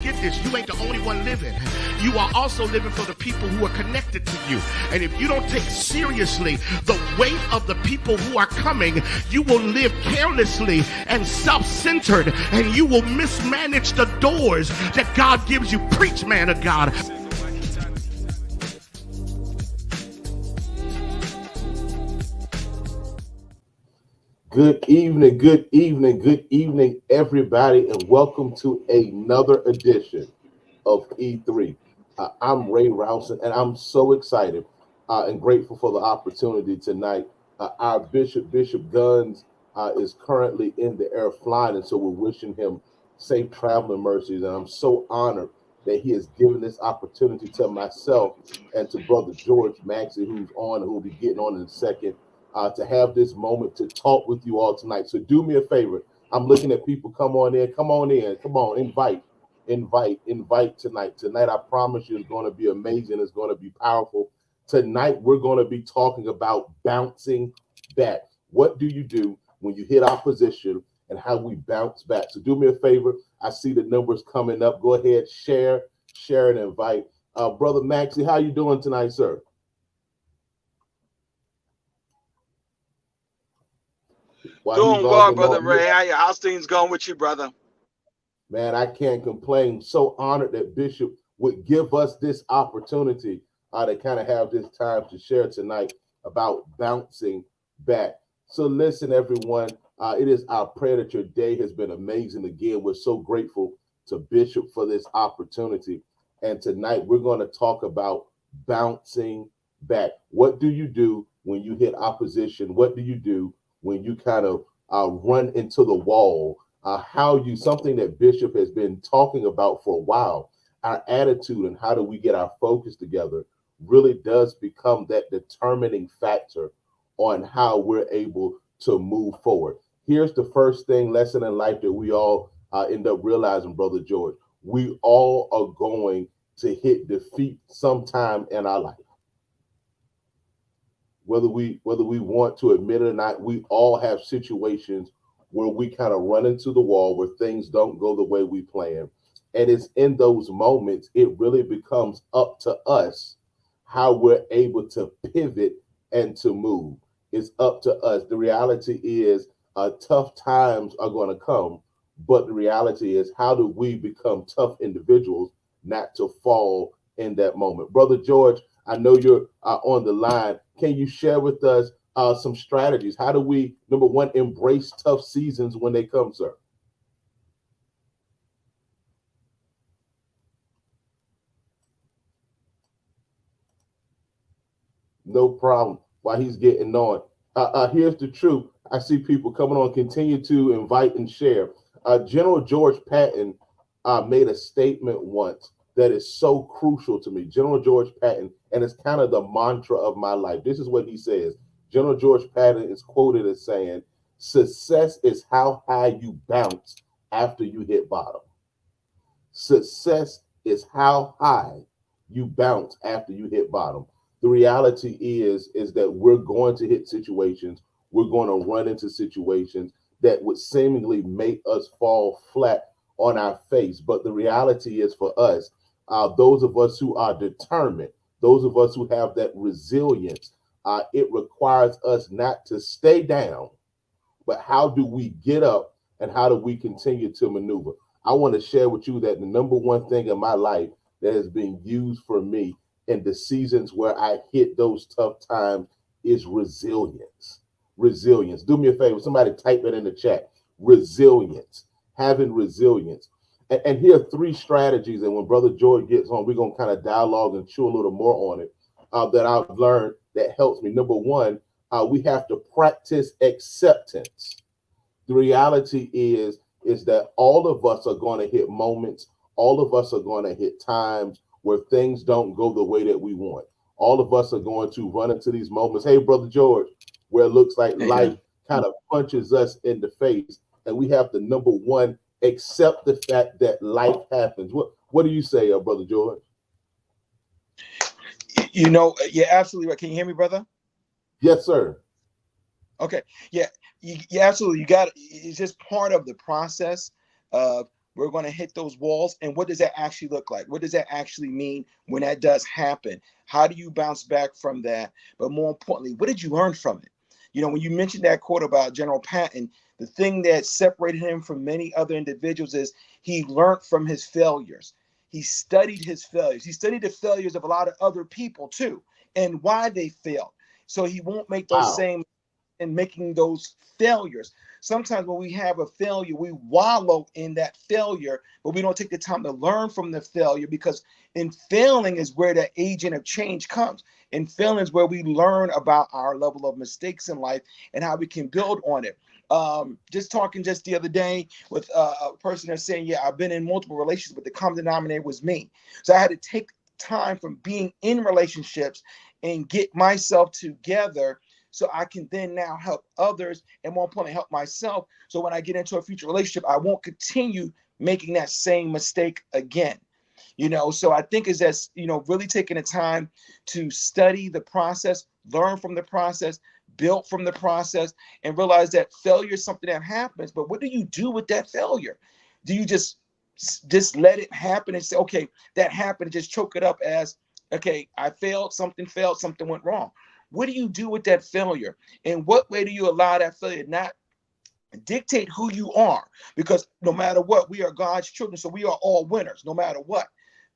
forget this. You ain't the only one living. You are also living for the people who are connected to you. And if you don't take seriously the weight of the people who are coming, you will live carelessly and self-centered, and you will mismanage the doors that God gives you. Preach, man of God. Good evening, everybody, and welcome to another edition of E3. I'm Ray Rowson, and I'm so excited and grateful for the opportunity tonight. Our Bishop Guns, is currently in the air flying, and so we're wishing him safe traveling mercies. And I'm so honored that he has given this opportunity to myself and to Brother George Maxey, who's on, who will be getting on in a second. To have this moment to talk with you all tonight. So do me a favor. I'm looking at people. Come on in. Come on, invite tonight. Tonight, I promise you, it's going to be amazing. It's going to be powerful. Tonight, we're going to be talking about bouncing back. What do you do when you hit opposition and how we bounce back? So do me a favor. I see the numbers coming up. Go ahead, share and invite. Brother Maxey, how you doing tonight, sir? Doing well, Brother Ray. How's things going with you, brother? Man, I can't complain. So honored that Bishop would give us this opportunity to kind of have this time to share tonight about bouncing back. So listen, everyone, it is our prayer that your day has been amazing. Again, we're so grateful to Bishop for this opportunity. And tonight we're going to talk about bouncing back. What do you do when you hit opposition? What do you do when you kind of run into the wall? Something that Bishop has been talking about for a while, our attitude and how do we get our focus together really does become that determining factor on how we're able to move forward. Here's the first lesson in life that we all end up realizing, Brother George. We all are going to hit defeat sometime in our life. Whether we want to admit it or not, we all have situations where we kind of run into the wall, where things don't go the way we plan. And it's in those moments, it really becomes up to us how we're able to pivot and to move. It's up to us. The reality is tough times are going to come, but the reality is, how do we become tough individuals not to fall in that moment? Brother George, I know you're on the line. Can you share with us some strategies? How do we, number one, embrace tough seasons when they come, sir? No problem. While he's getting on, here's the truth. I see people coming on. Continue to invite and share. General George Patton made a statement once that is so crucial to me. General George Patton, and it's kind of the mantra of my life. This is what he says. General George Patton is quoted as saying, "Success is how high you bounce after you hit bottom." Success is how high you bounce after you hit bottom. The reality is that we're going to hit situations, we're going to run into situations that would seemingly make us fall flat on our face. But the reality is, for us, those of us who are determined, those of us who have that resilience, it requires us not to stay down, but how do we get up and how do we continue to maneuver? I want to share with you that the number one thing in my life that has been used for me in the seasons where I hit those tough times is resilience. Resilience. Do me a favor, somebody type it in the chat. Resilience. Having resilience. And here are three strategies, and when Brother George gets on, we're going to kind of dialogue and chew a little more on it, that I've learned that helps me. Number one, we have to practice acceptance. The reality is that all of us are going to hit moments, all of us are going to hit times where things don't go the way that we want. All of us are going to run into these moments, hey, Brother George, where it looks like life kind of punches us in the face, and we have to, number one, accept the fact that life happens. What do you say, Brother George? You know, you're absolutely right. Can you hear me, brother? Yes, sir. Okay. Yeah, you absolutely. You got. It's just part of the process. But We're going to hit those walls. And what does that actually look like? What does that actually mean when that does happen? How do you bounce back from that? But more importantly, what did you learn from it? You know, when you mentioned that quote about General Patton, the thing that separated him from many other individuals is he learned from his failures. He studied his failures. He studied the failures of a lot of other people too, and why they failed. So he won't make those same and making those failures. Sometimes when we have a failure, we wallow in that failure, but we don't take the time to learn from the failure, because in failing is where the agent of change comes. In failing is where we learn about our level of mistakes in life and how we can build on it. Just talking just the other day with a person that's saying, yeah, I've been in multiple relationships, but the common denominator was me. So I had to take time from being in relationships and get myself together so I can then now help others, and more importantly, help myself. So when I get into a future relationship, I won't continue making that same mistake again. You know, so I think is that, you know, really taking the time to study the process, learn from the process, build from the process, and realize that failure is something that happens. But what do you do with that failure? Do you just let it happen and say, okay, that happened, and just choke it up as, okay, I failed, something went wrong? What do you do with that failure? In what way do you allow that failure not dictate who you are? Because no matter what, we are God's children, so we are all winners, no matter what.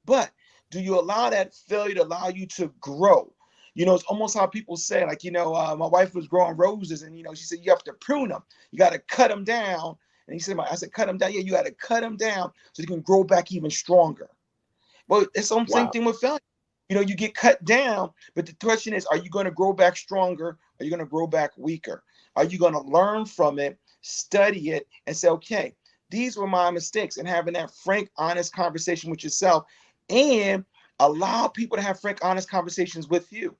But do you allow that failure to allow you to grow? You know, it's almost how people say, like, you know, my wife was growing roses, and, you know, she said, you have to prune them. You got to cut them down. And he said, I said, cut them down. Yeah, you got to cut them down so you can grow back even stronger. Well, it's the same thing with failure. You know, you get cut down, but the question is, are you going to grow back stronger? Are you going to grow back weaker? Are you going to learn from it, study it, and say, okay, these were my mistakes, and having that frank, honest conversation with yourself, and allow people to have frank, honest conversations with you.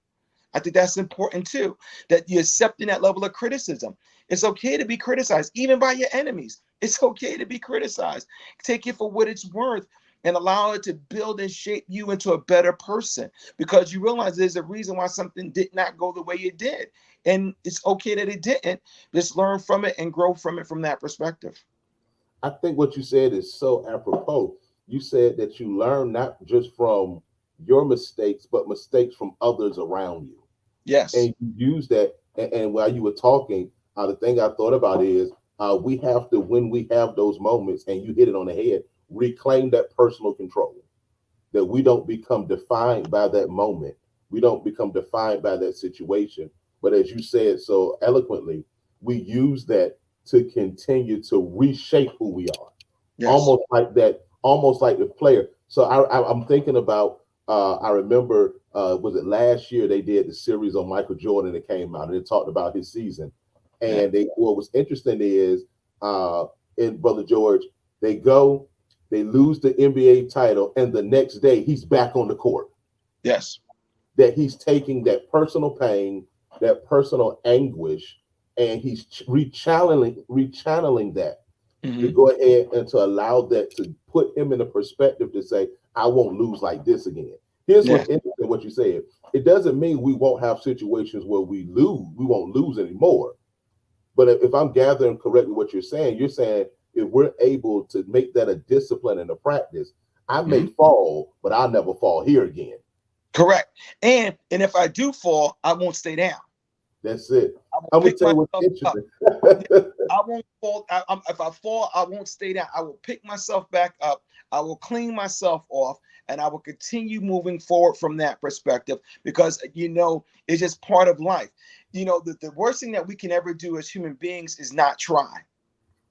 I think that's important too, that you're accepting that level of criticism. It's okay to be criticized, even by your enemies. It's okay to be criticized. Take it for what it's worth, and allow it to build and shape you into a better person, because you realize there's a reason why something did not go the way it did. And it's okay that it didn't. Just learn from it and grow from it from that perspective. I think what you said is so apropos. You said that you learn not just from your mistakes, but mistakes from others around you. Yes. And you use that. And while you were talking, the thing I thought about is we have to, when we have those moments, and you hit it on the head, reclaim that personal control, that we don't become defined by that moment. We don't become defined by that situation. But as you said so eloquently, we use that to continue to reshape who we are. Yes. Almost like that, almost like the player. So I'm thinking about, I remember, was it last year they did the series on Michael Jordan that came out, and it talked about his season. And what was interesting is, in Brother George, they lose the NBA title, and the next day he's back on the court. Yes. That he's taking that personal pain, that personal anguish, and he's rechanneling that to go ahead and to allow that to put him in a perspective to say, I won't lose like this again. Here's what's interesting, what you said. It doesn't mean we won't have situations where we won't lose anymore. But if I'm gathering correctly what you're saying if we're able to make that a discipline and a practice, I may fall, but I'll never fall here again. Correct. And if I do fall, I won't stay down. That's it. I'm going to tell you what's interesting. I won't fall. If I fall, I won't stay down. I will pick myself back up. I will clean myself off, and I will continue moving forward from that perspective, because, you know, it's just part of life. You know, the worst thing that we can ever do as human beings is not try.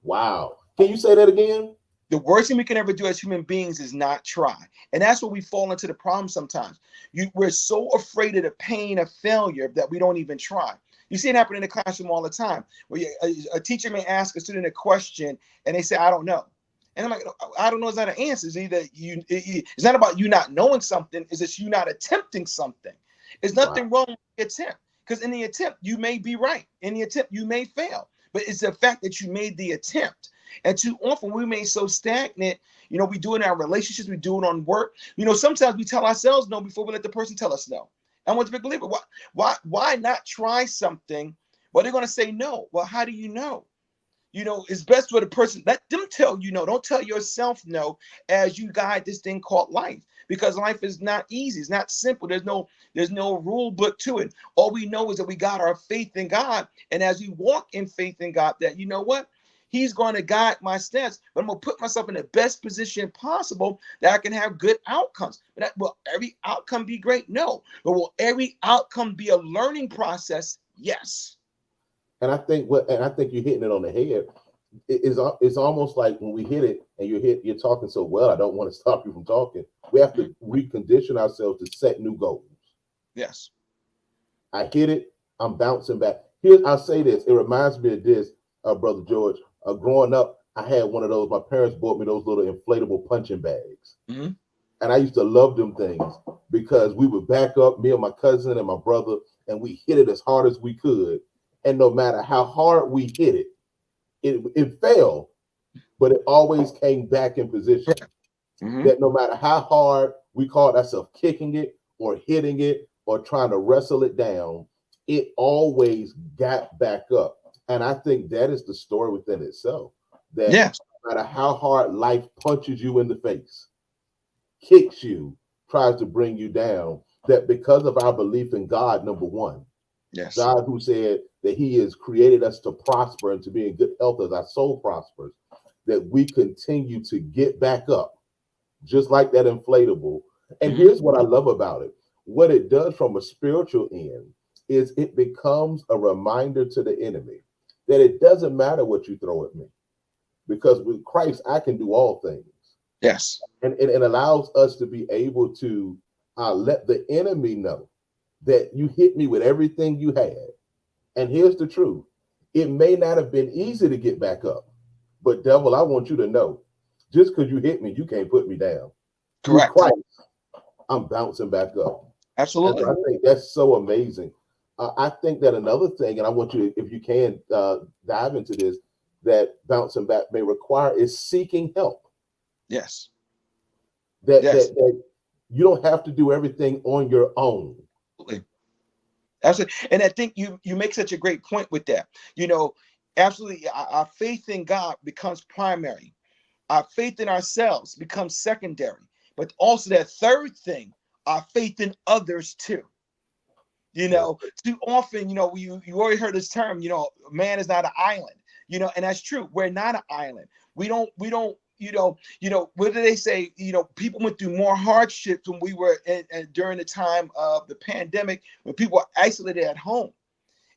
Wow. Can you say that again? The worst thing we can ever do as human beings is not try. And that's where we fall into the problem sometimes. We're so afraid of the pain of failure that we don't even try. You see it happen in the classroom all the time, where a teacher may ask a student a question and they say, I don't know. And I'm like, I don't know is not an answer. It's either it's not about you not knowing something, it's just you not attempting something. There's nothing wrong with the attempt, because in the attempt, you may be right. In the attempt, you may fail. But it's the fact that you made the attempt. And too often we remain so stagnant. You know, we do it in our relationships, we do it on work. You know, sometimes we tell ourselves no before we let the person tell us no. I want to be a believer. Why not try something? Well, they're going to say no. Well, how do you know? You know, it's best for the person. Let them tell you no. Don't tell yourself no as you guide this thing called life. Because life is not easy. It's not simple. There's no rule book to it. All we know is that we got our faith in God. And as we walk in faith in God, that you know what? He's going to guide my steps, but I'm going to put myself in the best position possible that I can have good outcomes. But will every outcome be great? No. But will every outcome be a learning process? Yes. And I think you're hitting it on the head. It's almost like when we hit it and you're talking so well, I don't want to stop you from talking. We have to recondition ourselves to set new goals. Yes. I hit it, I'm bouncing back. Here, I'll say this. It reminds me of this, Brother George. Growing up, I had one of those. My parents bought me those little inflatable punching bags. Mm-hmm. And I used to love them things because we would back up, me and my cousin and my brother, and we hit it as hard as we could. And no matter how hard we hit it, it fell, but it always came back in position. Mm-hmm. That no matter how hard we called ourselves kicking it or hitting it or trying to wrestle it down, it always got back up. And I think that is the story within itself. That no matter how hard life punches you in the face, kicks you, tries to bring you down, that because of our belief in God, number one, God who said that he has created us to prosper and to be in good health as our soul prospers, that we continue to get back up, just like that inflatable. And here's what I love about it. What it does from a spiritual end is it becomes a reminder to the enemy that it doesn't matter what you throw at me, because with Christ, I can do all things. Yes. And it allows us to be able to let the enemy know that you hit me with everything you had. And here's the truth. It may not have been easy to get back up, but devil, I want you to know, just because you hit me, you can't put me down. Correct. Through Christ, I'm bouncing back up. Absolutely. And I think that's so amazing. I think that another thing, and I want you to, if you can dive into this, that bouncing back may require is seeking help. Yes. That you don't have to do everything on your own. Absolutely. And I think you make such a great point with that. You know, absolutely, our faith in God becomes primary. Our faith in ourselves becomes secondary. But also that third thing, our faith in others too. You know, too often, you know, you already heard this term, you know, man is not an island, you know, and that's true. We're not an island. We don't, you know, what do they say? You know, people went through more hardships when we were during the time of the pandemic, when people were isolated at home.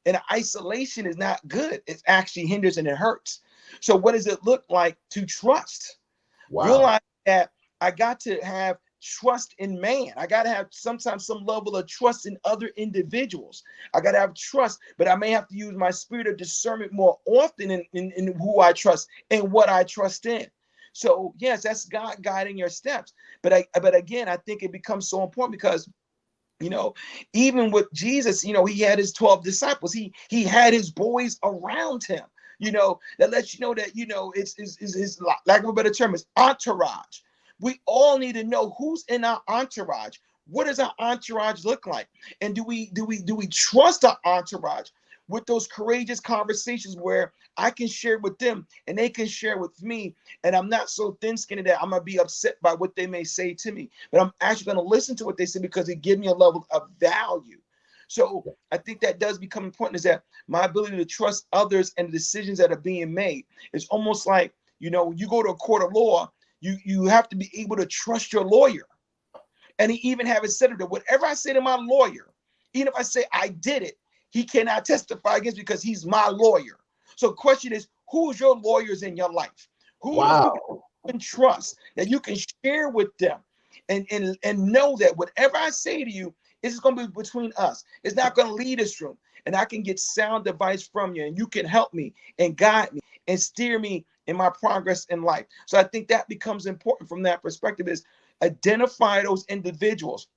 And isolation is not good. It actually hinders and it hurts. So what does it look like to trust? Wow. Realize that I got to have trust in man. I got to have sometimes some level of trust in other individuals. I got to have trust, but I may have to use my spirit of discernment more often in who I trust and what I trust in. So yes, that's God guiding your steps. But again, I think it becomes so important because, you know, even with Jesus, you know, he had his 12 disciples. He had his boys around him. You know, that lets you know that, you know, it's his, lack of a better term, is entourage. We all need to know who's in our entourage. What does our entourage look like? And do we trust our entourage with those courageous conversations where I can share with them and they can share with me, and I'm not so thin-skinned that I'm gonna be upset by what they may say to me, but I'm actually gonna listen to what they say because it gives me a level of value. So I think that does become important, is that my ability to trust others and the decisions that are being made. It's almost like, you know, you go to a court of law, you have to be able to trust your lawyer. And he even have it said that whatever I say to my lawyer, even if I say I did it, he cannot testify against because he's my lawyer. So the question is, who's your lawyers in your life? Who you can trust that you can share with them and know that whatever I say to you, it's going to be between us. It's not going to lead us room. And I can get sound advice from you, and you can help me and guide me and steer me in my progress in life. So I think that becomes important from that perspective, is identify those individuals.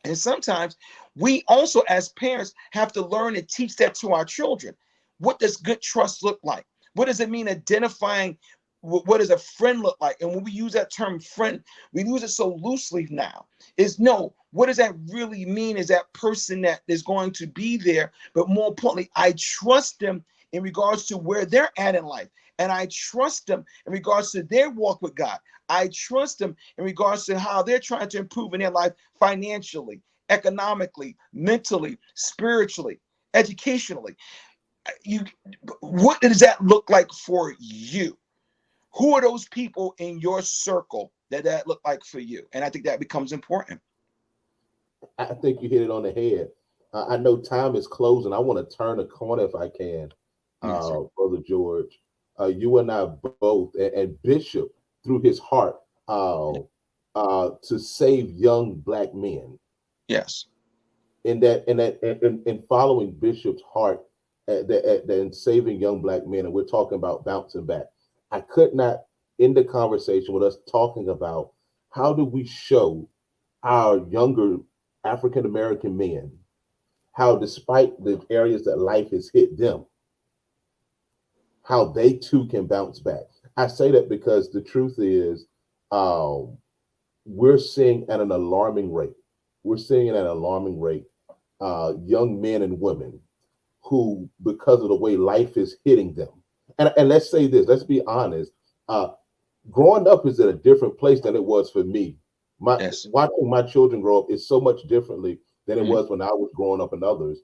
And sometimes we also, as parents, have to learn and teach that to our children. What does good trust look like? What does it mean identifying what does a friend look like? And when we use that term friend, we use it so loosely now. Is no, what does that really mean? Is that person that is going to be there? But more importantly, I trust them in regards to where they're at in life. And I trust them in regards to their walk with God. I trust them in regards to how they're trying to improve in their life financially, economically, mentally, spiritually, educationally. What does that look like for you? Who are those people in your circle that look like for you? And I think that becomes important. I think you hit it on the head. I know time is closing. I want to turn a corner if I can, Yes, Brother George. You and I both, and Bishop, through his heart, to save young Black men. yes. In following Bishop's heart, and saving young Black men, and we're talking about bouncing back. I could not end the conversation with us talking about how do we show our younger African American men how, despite the areas that life has hit them, how they too can bounce back. I say that because the truth is, we're seeing at an alarming rate. We're seeing at an alarming rate young men and women who, because of the way life is hitting them, and let's say this, let's be honest, growing up is at a different place than it was for me. Watching my children grow up is so much differently than it was when I was growing up and others.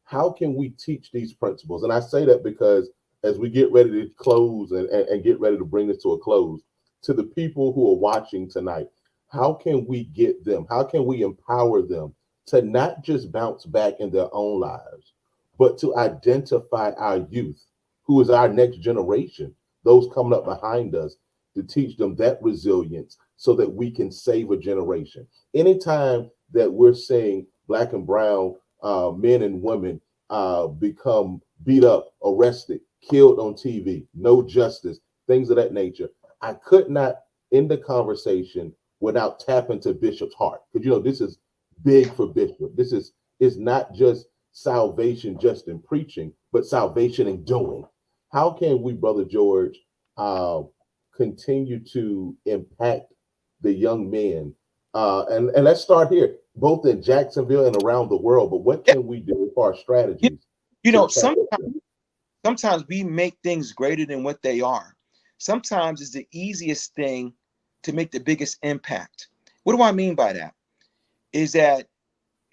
How can we teach these principles? And I say that because as we get ready to close and get ready to bring this to a close, to the people who are watching tonight, how can we get them? How can we empower them to not just bounce back in their own lives, but to identify our youth, who is our next generation, those coming up behind us, to teach them that resilience so that we can save a generation. Anytime that we're seeing Black and brown men and women become beat up, arrested, killed on TV, no justice, things of that nature, I could not end the conversation without tapping to Bishop's heart. Because, this is big for Bishop. This is not just salvation just in preaching, but salvation in doing. How can we, Brother George, continue to impact the young men? And let's start here, both in Jacksonville and around the world. But what can we do for our strategies? Sometimes we make things greater than what they are. Sometimes it's the easiest thing to make the biggest impact. What do I mean by that? Is that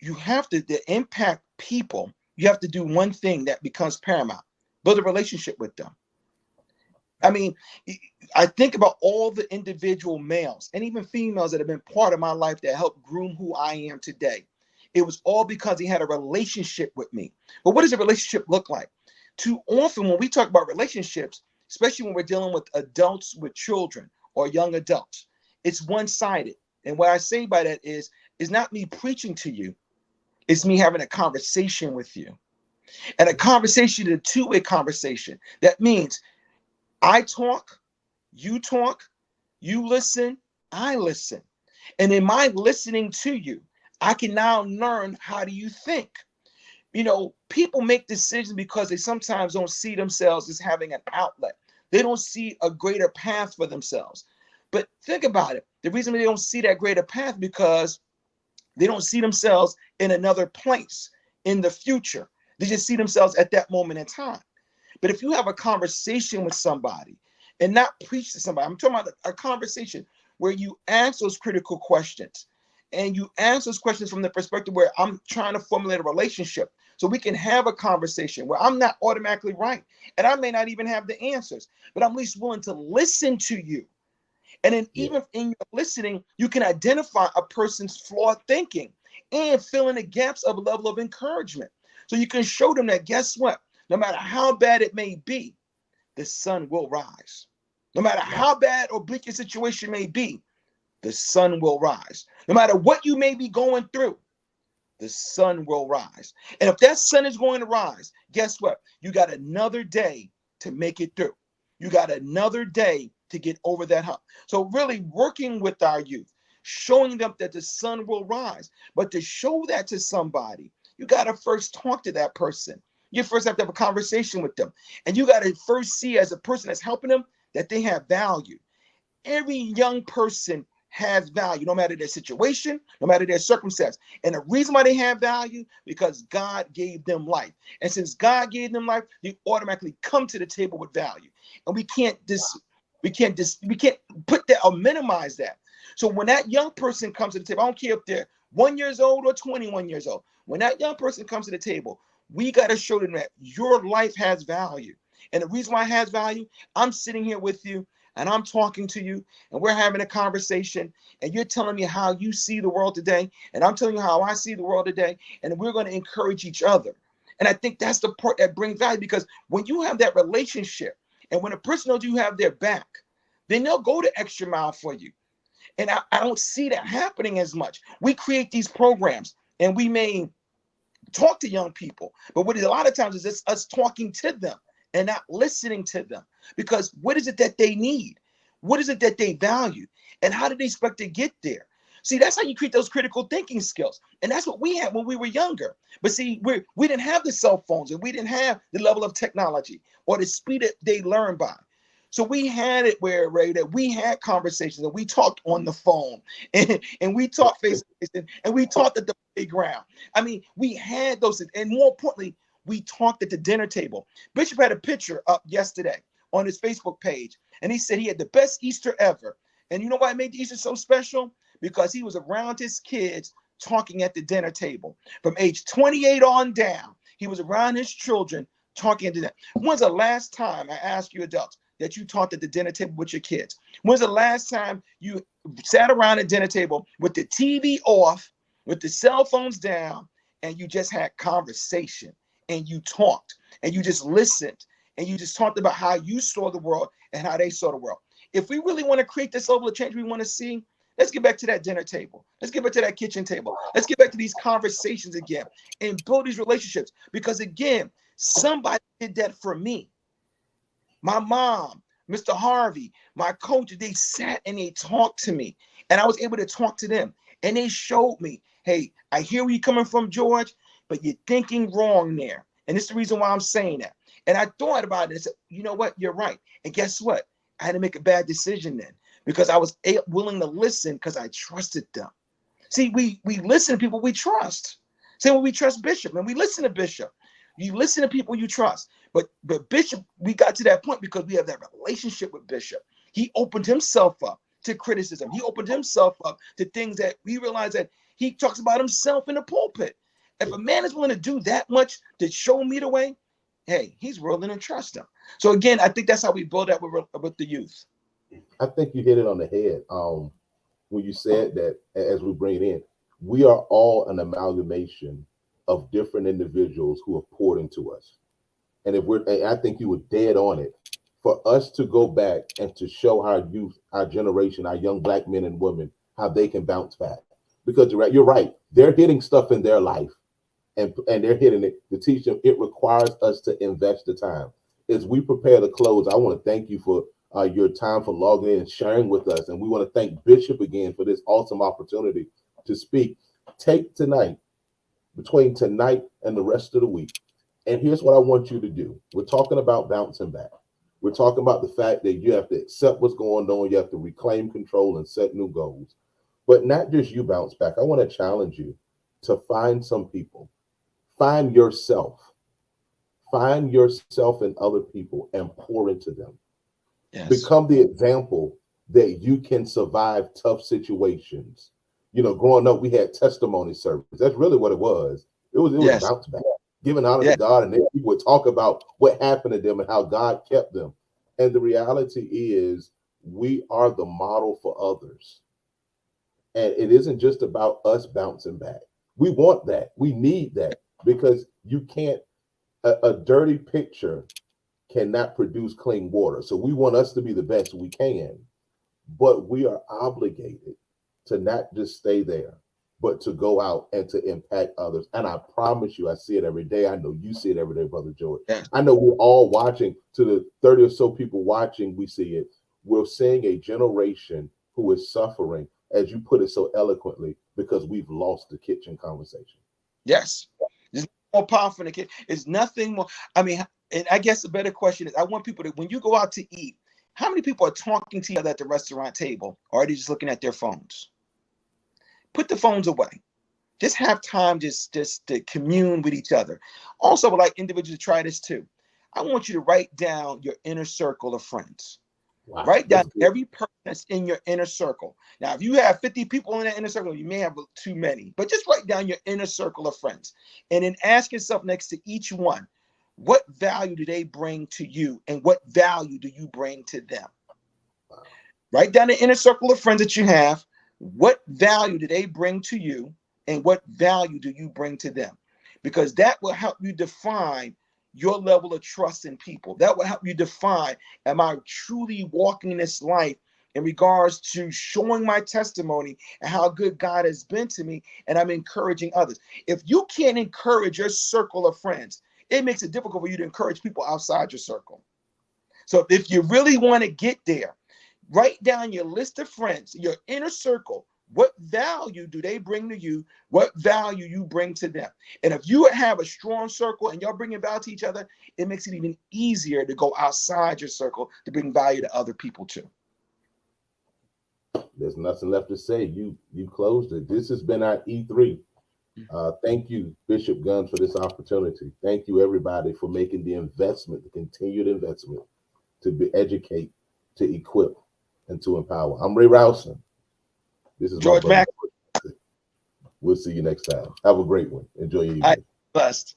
you have to impact people. You have to do one thing that becomes paramount: build a relationship with them. I mean, I think about all the individual males and even females that have been part of my life that helped groom who I am today. It was all because he had a relationship with me. But what does a relationship look like? Too often when we talk about relationships, especially when we're dealing with adults with children or young adults, it's one-sided. And what I say by that is not me preaching to you. It's me having a conversation with you. And a conversation is a two-way conversation. That means I talk, you listen, I listen. And in my listening to you, I can now learn, how do you think? People make decisions because they sometimes don't see themselves as having an outlet. They don't see a greater path for themselves. But think about it. The reason they don't see that greater path because they don't see themselves in another place in the future. They just see themselves at that moment in time. But if you have a conversation with somebody and not preach to somebody, I'm talking about a conversation where you ask those critical questions and you ask those questions from the perspective where I'm trying to formulate a relationship so we can have a conversation where I'm not automatically right. And I may not even have the answers, but I'm at least willing to listen to you. And then even in your listening, you can identify a person's flawed thinking and fill in the gaps of a level of encouragement. So you can show them that, guess what? No matter how bad it may be, the sun will rise. No matter how bad or bleak your situation may be, the sun will rise. No matter what you may be going through, the sun will rise. And if that sun is going to rise, guess what? You got another day to make it through. You got another day to get over that hump. So really working with our youth, showing them that the sun will rise. But to show that to somebody, you got to first talk to that person. You first have to have a conversation with them. And you got to first see, as a person that's helping them, that they have value. Every young person has value, no matter their situation, no matter their circumstance. And the reason why they have value, because God gave them life. And since God gave them life, they automatically come to the table with value. And we can't put that or minimize that. So when that young person comes to the table, I don't care if they're 1 year old or 21 years old, when that young person comes to the table, we got to show them that your life has value. And the reason why it has value, I'm sitting here with you and I'm talking to you and we're having a conversation and you're telling me how you see the world today. And I'm telling you how I see the world today. And we're going to encourage each other. And I think that's the part that brings value, because when you have that relationship and when a person knows you have their back, then they'll go the extra mile for you. And I don't see that happening as much. We create these programs and we may talk to young people, but what is a lot of times is it's us talking to them and not listening to them, because what is it that they need? What is it that they value? And how do they expect to get there? See, that's how you create those critical thinking skills. And that's what we had when we were younger. But see, we didn't have the cell phones and we didn't have the level of technology or the speed that they learn by. So we had it where, Ray, that we had conversations and we talked on the phone and we talked face to face and we talked at the playground. I mean, we had those, and more importantly, we talked at the dinner table. Bishop had a picture up yesterday on his Facebook page, and he said he had the best Easter ever. And you know why it made Easter so special? Because he was around his kids talking at the dinner table. From age 28 on down, he was around his children talking at the dinner. When's the last time, I ask you adults, that you talked at the dinner table with your kids? When's the last time you sat around a dinner table with the TV off, with the cell phones down, and you just had conversation and you talked and you just listened and you just talked about how you saw the world and how they saw the world? If we really want to create this level of change we want to see, let's get back to that dinner table. Let's get back to that kitchen table. Let's get back to these conversations again and build these relationships. Because again, somebody did that for me. My mom, Mr. Harvey, my coach, they sat and they talked to me and I was able to talk to them. And they showed me, hey, I hear where you're coming from, George, but you're thinking wrong there. And this is the reason why I'm saying that. And I thought about it and said, you know what? You're right. And guess what? I had to make a bad decision then, because I was willing to listen because I trusted them. See, we listen to people we trust. Same when we trust Bishop, and we listen to Bishop. You listen to people you trust. But Bishop, we got to that point because we have that relationship with Bishop. He opened himself up to criticism. He opened himself up to things that we realize that he talks about himself in the pulpit. If a man is willing to do that much to show me the way, hey, he's willing to trust him. So again, I think that's how we build that with the youth. I think you hit it on the head when you said that, as we bring it in, we are all an amalgamation of different individuals who have poured into us. And I think you were dead on it. For us to go back and to show our youth, our generation, our young black men and women, how they can bounce back. Because you're right. They're hitting stuff in their life and they're hitting it to teach them. It requires us to invest the time. As we prepare to close, I want to thank you for your time, for logging in and sharing with us. And we want to thank Bishop again for this awesome opportunity to speak. Take tonight, between tonight and the rest of the week. And here's what I want you to do. We're talking about bouncing back. We're talking about the fact that you have to accept what's going on. You have to reclaim control and set new goals. But not just you bounce back. I want to challenge you to find some people. Find yourself. Find yourself in other people and pour into them. Yes. Become the example that you can survive tough situations. You know, growing up, we had testimony service. That's really what it was. It was yes. bounce back, giving honor to God, and then people would talk about what happened to them and how God kept them. And the reality is, we are the model for others. And it isn't just about us bouncing back. We want that. We need that, because you can't, a dirty picture cannot produce clean water. So we want us to be the best we can, but we are obligated to not just stay there, but to go out and to impact others. And I promise you, I see it every day. I know you see it every day, Brother George. Yeah. I know we're all watching. To the 30 or so people watching, we see it. We're seeing a generation who is suffering, as you put it so eloquently, because we've lost the kitchen conversation. Yes. It's more powerful than the kitchen. It's nothing more. I mean, and I guess the better question is, I want people to, when you go out to eat, How many people are talking to each other at the restaurant table, or are they just looking at their phones? Put the phones away. Just have time just to commune with each other. Also, I would like individuals to try this too. I want you to write down your inner circle of friends. Wow. Write down every person that's in your inner circle. Now, if you have 50 people in that inner circle, you may have too many, but just write down your inner circle of friends. And then ask yourself next to each one, what value do they bring to you? And what value do you bring to them? Wow. Write down the inner circle of friends that you have. What value do they bring to you? And what value do you bring to them? Because that will help you define your level of trust in people. That will help you define, am I truly walking this life in regards to showing my testimony and how good God has been to me, and I'm encouraging others. If you can't encourage your circle of friends, it makes it difficult for you to encourage people outside your circle. So if you really want to get there, write down your list of friends, your inner circle. What value do they bring to you? What value you bring to them? And if you have a strong circle and y'all bringing value to each other, it makes it even easier to go outside your circle to bring value to other people too. There's nothing left to say. You closed it. This has been our E3. Thank you, Bishop Guns, for this opportunity. Thank you, everybody, for making the investment, the continued investment to educate, to equip, and to empower. I'm Ray Rowson. This is George Mack. We'll see you next time. Have a great one. Enjoy your evening. Blessed.